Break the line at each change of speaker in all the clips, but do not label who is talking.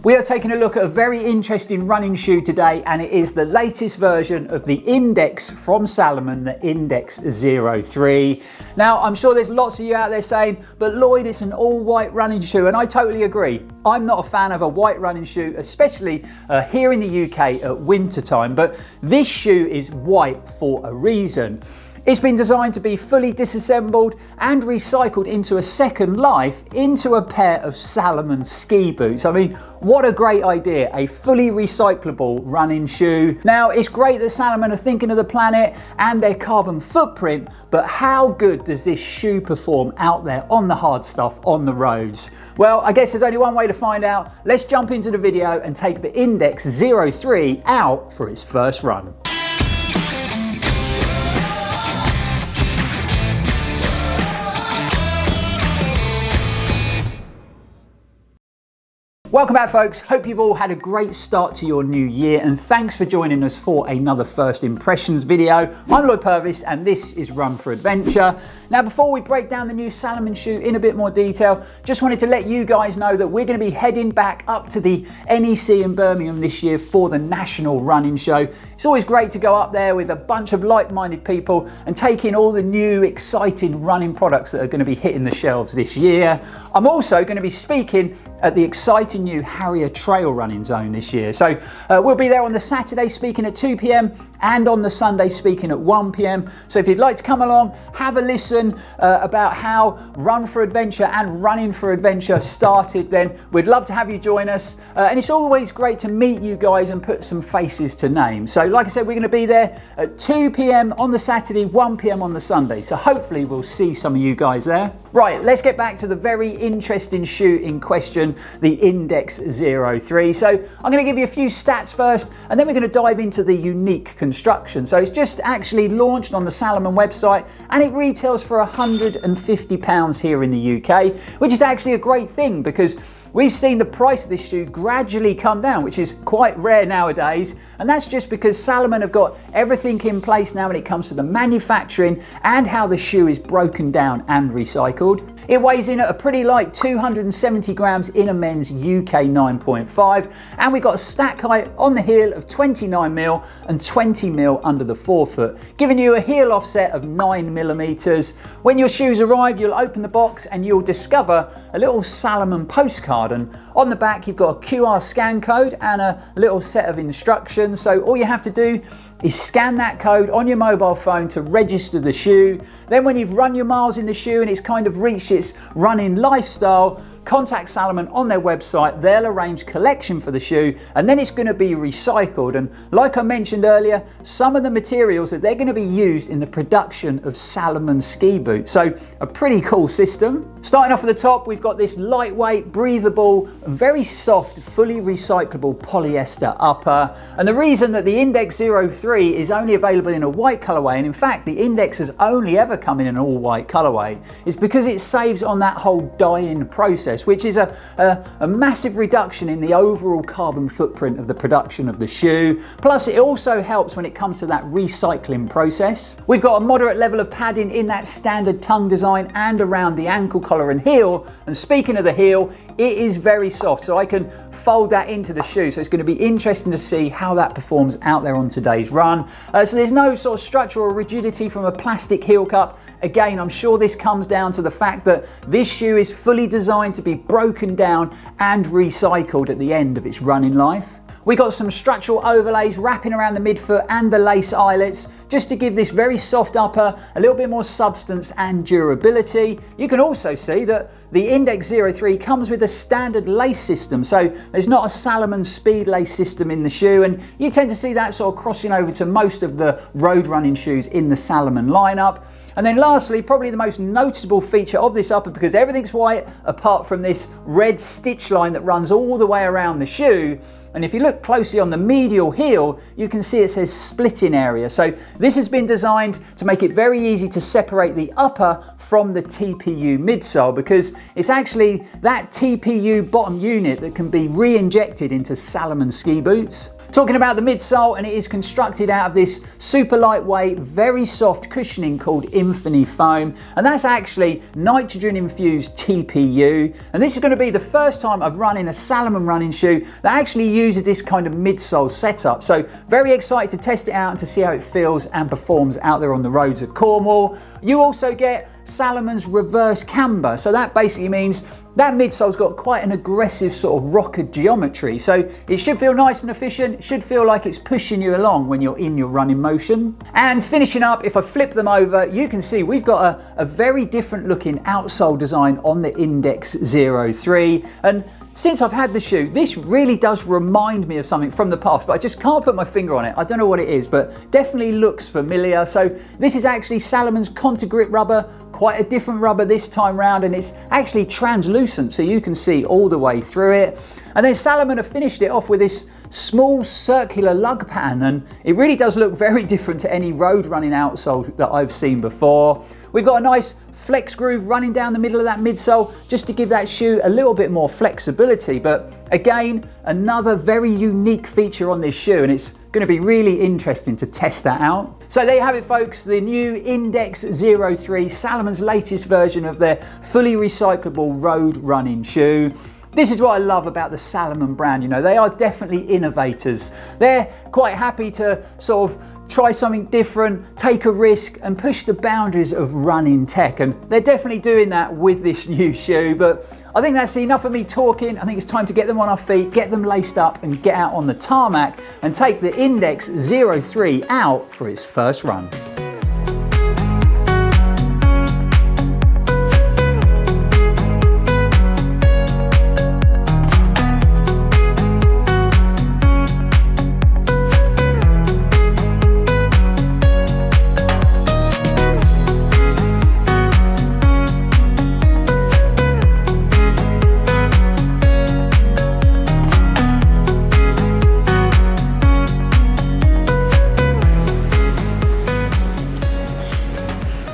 We are taking a look at a very interesting running shoe today, and it is the latest version of the Index from Salomon, the Index.03. Now, I'm sure there's lots of you out there saying, but Lloyd, it's an all white running shoe, and I totally agree. I'm not a fan of a white running shoe, especially here in the UK at winter time, but this shoe is white for a reason. It's been designed to be fully disassembled and recycled into a second life into a pair of Salomon ski boots. I mean, what a great idea, a fully recyclable running shoe. Now, it's great that Salomon are thinking of the planet and their carbon footprint, but how good does this shoe perform out there on the hard stuff on the roads? Well, I guess there's only one way to find out. Let's jump into the video and take the Index.03 out for its first run. Welcome back, folks. Hope you've all had a great start to your new year, and thanks for joining us for another first impressions video. I'm Lloyd Purvis and this is Run4Adventure. Now, before we break down the new Salomon shoe in a bit more detail, just wanted to let you guys know that we're going to be heading back up to the NEC in Birmingham this year for the National Running Show. It's always great to go up there with a bunch of like-minded people and take in all the new exciting running products that are going to be hitting the shelves this year. I'm also going to be speaking at the exciting new Harrier Trail Running Zone this year. So we'll be there on the Saturday speaking at 2 p.m. and on the Sunday speaking at 1 p.m. So if you'd like to come along, have a listen about how Run4Adventure and Running4Adventure started, then we'd love to have you join us. And it's always great to meet you guys and put some faces to names. So like I said, we're going to be there at 2 p.m. on the Saturday, 1 p.m. on the Sunday. So hopefully we'll see some of you guys there. Right, let's get back to the very interesting shoe in question, the Index.03. So I'm going to give you a few stats first, and then we're going to dive into the unique construction. So it's just actually launched on the Salomon website, and it retails for £150 here in the UK, which is actually a great thing because we've seen the price of this shoe gradually come down, which is quite rare nowadays. And that's just because Salomon have got everything in place now when it comes to the manufacturing and how the shoe is broken down and recycled. It weighs in at a pretty light 270 grams in a men's UK 9.5, and we've got a stack height on the heel of 29mm and 20mm under the forefoot, giving you a heel offset of 9mm. When your shoes arrive, you'll open the box and you'll discover a little Salomon postcard, and on the back you've got a QR scan code and a little set of instructions. So all you have to do is scan that code on your mobile phone to register the shoe. Then when you've run your miles in the shoe and it's kind of reached its running lifestyle, contact Salomon on their website. They'll arrange collection for the shoe, and then it's going to be recycled. And like I mentioned earlier, some of the materials that they're going to be used in the production of Salomon ski boots. So a pretty cool system. Starting off at the top, we've got this lightweight, breathable, very soft, fully recyclable polyester upper. And the reason that the Index.03 is only available in a white colorway, and in fact the Index has only ever come in an all white colorway, is because it saves on that whole dye-in process, which is a massive reduction in the overall carbon footprint of the production of the shoe. Plus, it also helps when it comes to that recycling process. We've got a moderate level of padding in that standard tongue design and around the ankle collar and heel. And speaking of the heel, it is very soft, so I can fold that into the shoe. So it's going to be interesting to see how that performs out there on today's run. So there's no sort of structure or rigidity from a plastic heel cup. Again, I'm sure this comes down to the fact that this shoe is fully designed to be broken down and recycled at the end of its running life. We got some structural overlays wrapping around the midfoot and the lace eyelets, just to give this very soft upper a little bit more substance and durability. You can also see that the Index.03 comes with a standard lace system, so there's not a Salomon speed lace system in the shoe, and you tend to see that sort of crossing over to most of the road running shoes in the Salomon lineup. And then lastly, probably the most noticeable feature of this upper, because everything's white apart from this red stitch line that runs all the way around the shoe. And if you look closely on the medial heel, you can see it says splitting area. So this has been designed to make it very easy to separate the upper from the TPU midsole, because it's actually that TPU bottom unit that can be re-injected into Salomon ski boots. Talking about the midsole, and it is constructed out of this super lightweight, very soft cushioning called Infini foam, and that's actually nitrogen infused TPU, and this is going to be the first time I've run in a Salomon running shoe that actually uses this kind of midsole setup. So very excited to test it out and to see how it feels and performs out there on the roads of Cornwall. You also get Salomon's reverse camber, so that basically means that midsole's got quite an aggressive sort of rocker geometry, so it should feel nice and efficient. It should feel like it's pushing you along when you're in your running motion. And finishing up, if I flip them over, you can see we've got a very different looking outsole design on the Index.03, and since I've had the shoe, this really does remind me of something from the past, but I just can't put my finger on it. I don't know what it is, but definitely looks familiar. So this is actually Salomon's Contagrip rubber, quite a different rubber this time round, and it's actually translucent, so you can see all the way through it. And then Salomon have finished it off with this small circular lug pattern, and it really does look very different to any road running outsole that I've seen before. We've got a nice flex groove running down the middle of that midsole just to give that shoe a little bit more flexibility, but again, another very unique feature on this shoe, and it's going to be really interesting to test that out. So there you have it, folks, the new Index.03, Salomon's latest version of their fully recyclable road running shoe. This is what I love about the Salomon brand. You know, they are definitely innovators. They're quite happy to sort of try something different, take a risk, and push the boundaries of running tech, and they're definitely doing that with this new shoe. But I think that's enough of me talking. I think it's time to get them on our feet, get them laced up, and get out on the tarmac and take the Index.03 out for its first run.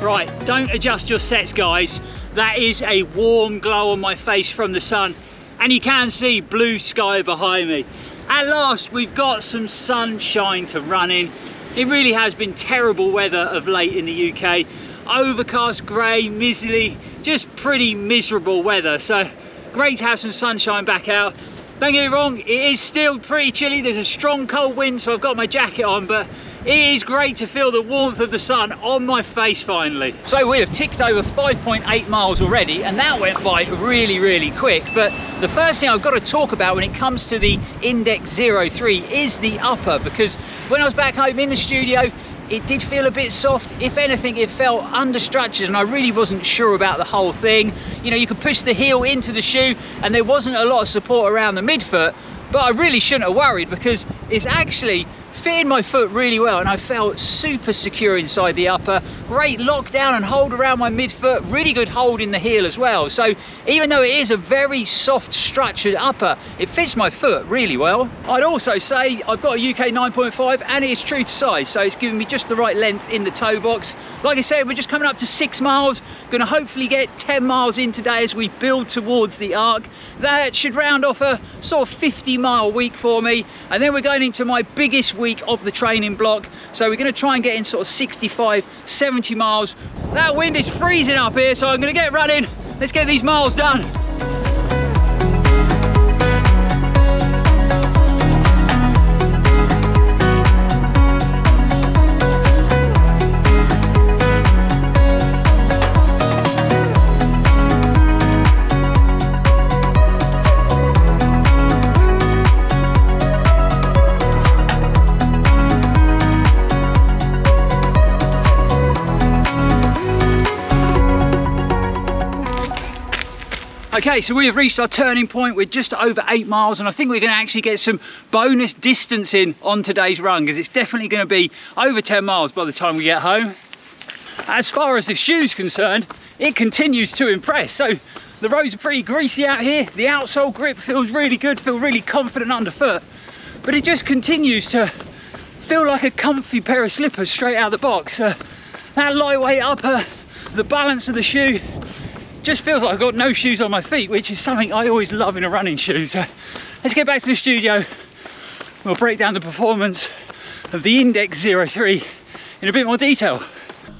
Right, don't adjust your sets, guys. That is a warm glow on my face from the sun, and you can see blue sky behind me. At last, we've got some sunshine to run in. It really has been terrible weather of late in the UK. Overcast, grey, miserly, just pretty miserable weather. So great to have some sunshine back out. Don't get me wrong, it is still pretty chilly. There's a strong cold wind, so I've got my jacket on, but it is great to feel the warmth of the sun on my face finally. So we have ticked over 5.8 miles already, and that went by really, really quick. But the first thing I've got to talk about when it comes to the Index.03 is the upper, because when I was back home in the studio, it did feel a bit soft. If anything, it felt understructured, and I really wasn't sure about the whole thing. You know, you could push the heel into the shoe and there wasn't a lot of support around the midfoot, but I really shouldn't have worried because it's actually fitting my foot really well, and I felt super secure inside the upper. Great lockdown and hold around my midfoot, really good hold in the heel as well. So even though it is a very soft structured upper, it fits my foot really well. I'd also say I've got a UK 9.5 and it is true to size, so it's giving me just the right length in the toe box. Like I said, we're just coming up to 6 miles, gonna hopefully get 10 miles in today as we build towards the arc. That should round off a sort of 50-mile week for me, and then we're going into my biggest week of the training block, so we're going to try and get in sort of 65-70 miles. That wind is freezing up here, so I'm going to get running. Let's get these miles done. Okay, so we have reached our turning point. We're just over 8 miles, and I think we're going to actually get some bonus distance in on today's run, because it's definitely going to be over 10 miles by the time we get home. As far as the shoe's concerned, it continues to impress. So the roads are pretty greasy out here. The outsole grip feels really good, feel really confident underfoot, but it just continues to feel like a comfy pair of slippers straight out of the box. That lightweight upper, the balance of the shoe, just feels like I've got no shoes on my feet, which is something I always love in a running shoe. So let's get back to the studio, we'll break down the performance of the Index.03 in a bit more detail.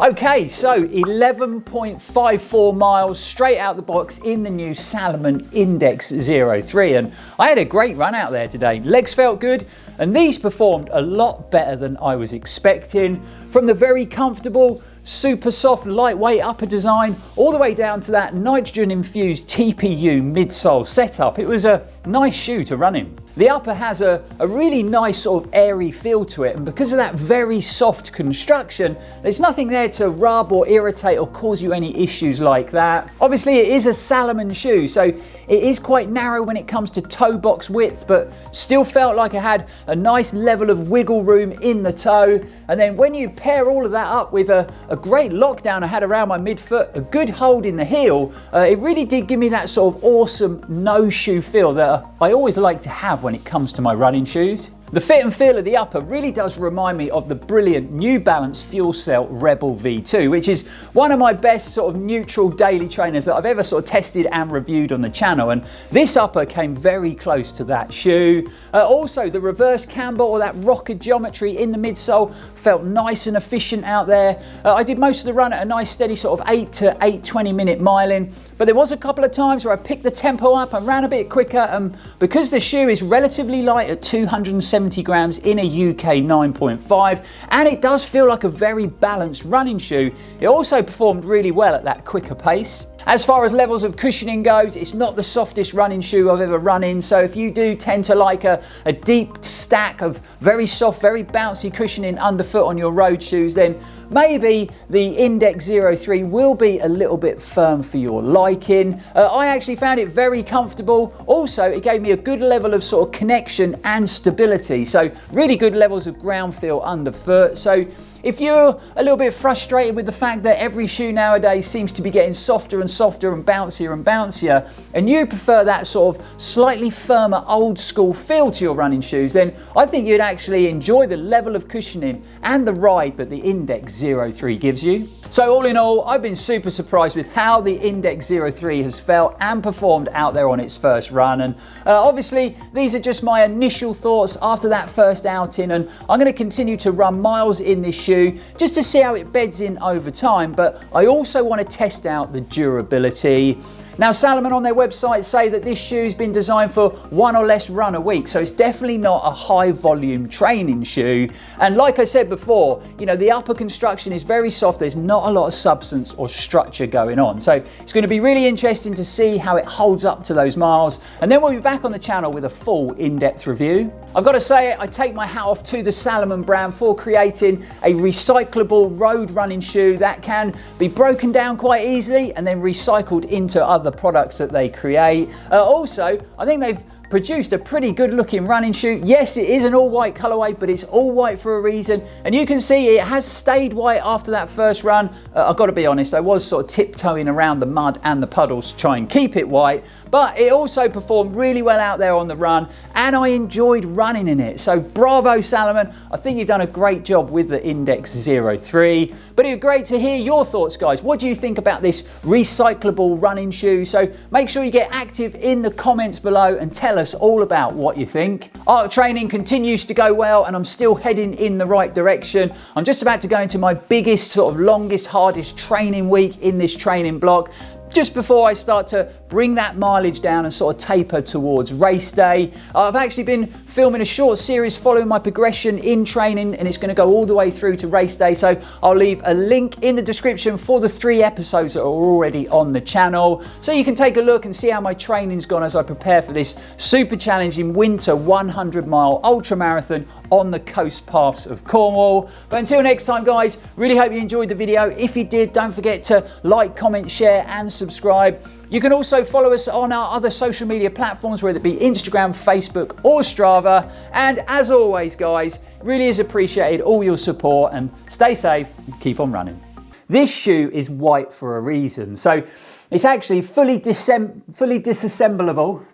Okay, so 11.54 miles straight out the box in the new Salomon Index.03, and I had a great run out there today. Legs felt good, and these performed a lot better than I was expecting. From the very comfortable, super soft, lightweight upper design, all the way down to that nitrogen-infused TPU midsole setup. It was a nice shoe to run in. The upper has a really nice sort of airy feel to it, and because of that very soft construction, there's nothing there to rub or irritate or cause you any issues like that. Obviously, it is a Salomon shoe, so it is quite narrow when it comes to toe box width, but still felt like it had a nice level of wiggle room in the toe. And then when you pair all of that up with a great lockdown I had around my midfoot, a good hold in the heel, it really did give me that sort of awesome no shoe feel that I always like to have when it comes to my running shoes. The fit and feel of the upper really does remind me of the brilliant New Balance Fuel Cell Rebel V2, which is one of my best sort of neutral daily trainers that I've ever sort of tested and reviewed on the channel, and this upper came very close to that shoe. Also, the reverse camber or that rocker geometry in the midsole felt nice and efficient out there. I did most of the run at a nice steady sort of 8 to 8:20 minute miling, but there was a couple of times where I picked the tempo up and ran a bit quicker, and because the shoe is relatively light at 270 grams in a UK 9.5, and it does feel like a very balanced running shoe, it also performed really well at that quicker pace. As far as levels of cushioning goes, it's not the softest running shoe I've ever run in, so if you do tend to like a deep stack of very soft, very bouncy cushioning underfoot on your road shoes, then maybe the Index.03 will be a little bit firm for your liking. I actually found it very comfortable. Also, it gave me a good level of sort of connection and stability, so really good levels of ground feel underfoot. So if you're a little bit frustrated with the fact that every shoe nowadays seems to be getting softer and softer and bouncier, and you prefer that sort of slightly firmer old school feel to your running shoes, then I think you'd actually enjoy the level of cushioning and the ride that the Index.03 gives you. So all in all, I've been super surprised with how the Index.03 has felt and performed out there on its first run. And obviously, these are just my initial thoughts after that first outing, and I'm going to continue to run miles in this shoe just to see how it beds in over time, but I also want to test out the durability. Now, Salomon on their website say that this shoe's been designed for 1 or less run a week, so it's definitely not a high volume training shoe. And like I said before, you know, the upper construction is very soft. There's not a lot of substance or structure going on. So it's going to be really interesting to see how it holds up to those miles. And then we'll be back on the channel with a full in-depth review. I've got to say it, I take my hat off to the Salomon brand for creating a recyclable road running shoe that can be broken down quite easily and then recycled into other products that they create. Also, I think they've produced a pretty good looking running shoe. Yes, it is an all white colorway, but it's all white for a reason, and you can see it has stayed white after that first run. I've got to be honest, I was sort of tiptoeing around the mud and the puddles to try and keep it white, but it also performed really well out there on the run, and I enjoyed running in it. So bravo Salomon, I think you've done a great job with the Index.03. But it'd be great to hear your thoughts, guys. What do you think about this recyclable running shoe? So make sure you get active in the comments below and tell us all about what you think. Art training continues to go well, and I'm still heading in the right direction. I'm just about to go into my biggest, sort of longest, hardest training week in this training block, just before I start to bring that mileage down and sort of taper towards race day. I've actually been filming a short series following my progression in training, and it's going to go all the way through to race day, so I'll leave a link in the description for the 3 episodes that are already on the channel, so you can take a look and see how my training's gone as I prepare for this super challenging winter 100-mile ultra marathon on the coast paths of Cornwall. But until next time, guys, really hope you enjoyed the video. If you did, don't forget to like, comment, share and subscribe. You can also follow us on our other social media platforms, whether it be Instagram, Facebook or Strava. And as always, guys, really is appreciated all your support, and stay safe and keep on running. This shoe is white for a reason, so it's actually fully disassemblable.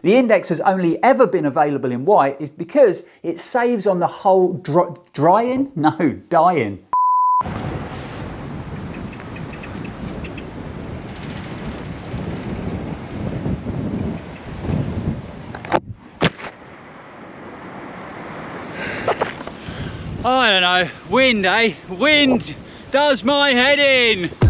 The Index has only ever been available in white is because it saves on the whole dying.
I don't know, wind, eh? Wind does my head in.